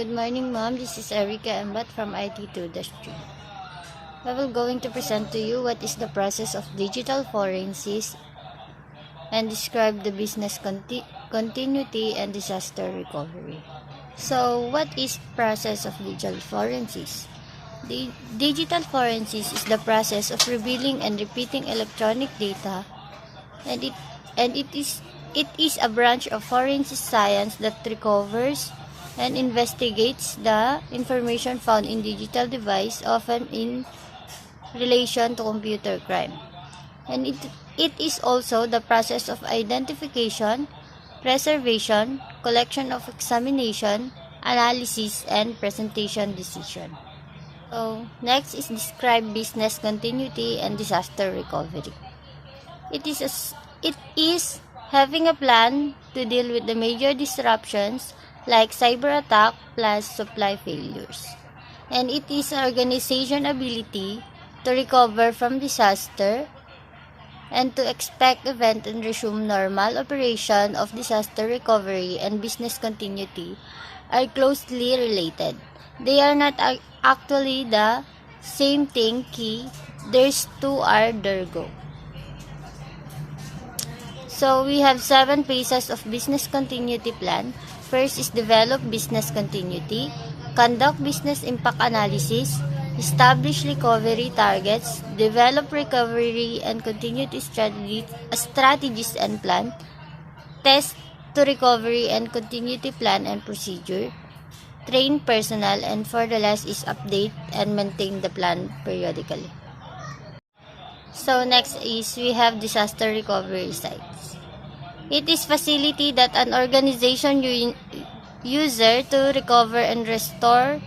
Good morning, Mom. This is Erica Embat from IT2-3. I will going to present to you what is the process of digital forensics and describe the business continuity and disaster recovery. So, what is process of digital forensics? The digital forensics is the process of revealing and repeating electronic data, and it is a branch of forensic science that recovers and investigates the information found in digital device, often in relation to computer crime. And it is also the process of identification, preservation, collection of examination, analysis, and presentation decision. So, next is describe business continuity and disaster recovery. It is having a plan to deal with the major disruptions like cyber attack plus supply failures. And it is organization ability to recover from disaster and to expect event and resume normal operation of disaster recovery and business continuity are closely related. They are not actually the same thing. There's two are there go. So we have 7 phases of business continuity plan. First is develop business continuity, conduct business impact analysis, establish recovery targets, develop recovery and continuity strategies and plan, test to recovery and continuity plan and procedure, train personnel, and for the last is update and maintain the plan periodically. So next is we have disaster recovery sites. It is facility that an organization user to recover and restore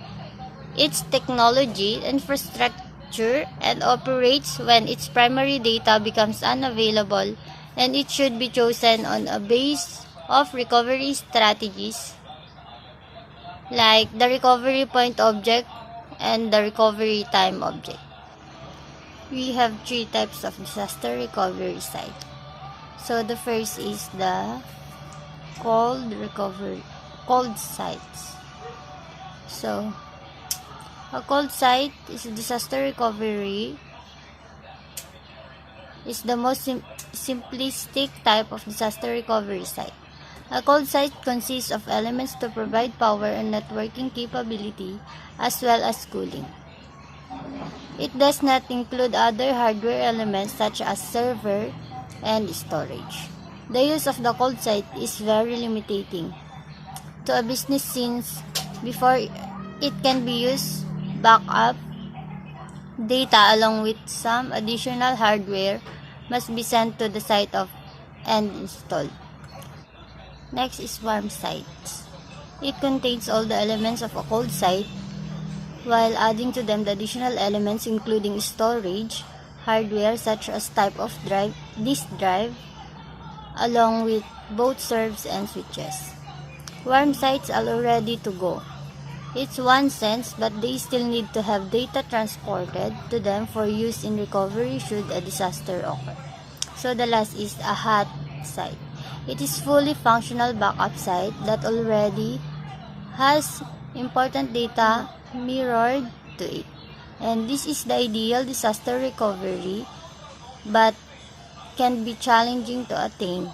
its technology, infrastructure, and operates when its primary data becomes unavailable, and it should be chosen on a base of recovery strategies like the recovery point object and the recovery time object. We have 3 types of disaster recovery site. So the first is the cold sites. So a cold site is a disaster recovery is the most simplistic type of disaster recovery site. A cold site consists of elements to provide power and networking capability as well as cooling. It does not include other hardware elements such as server and storage. The use of the cold site is very limiting to a business since before it can be used, backup data along with some additional hardware must be sent to the site and installed. Next is warm sites. It contains all the elements of a cold site while adding to them the additional elements including storage, hardware such as type of drive, disk drive, along with both servers and switches. Warm sites are all ready to go. It's one sense, but they still need to have data transported to them for use in recovery should a disaster occur. So the last is a hot site. It is fully functional backup site that already has important data mirrored to it. And this is the ideal disaster recovery, but can be challenging to attain.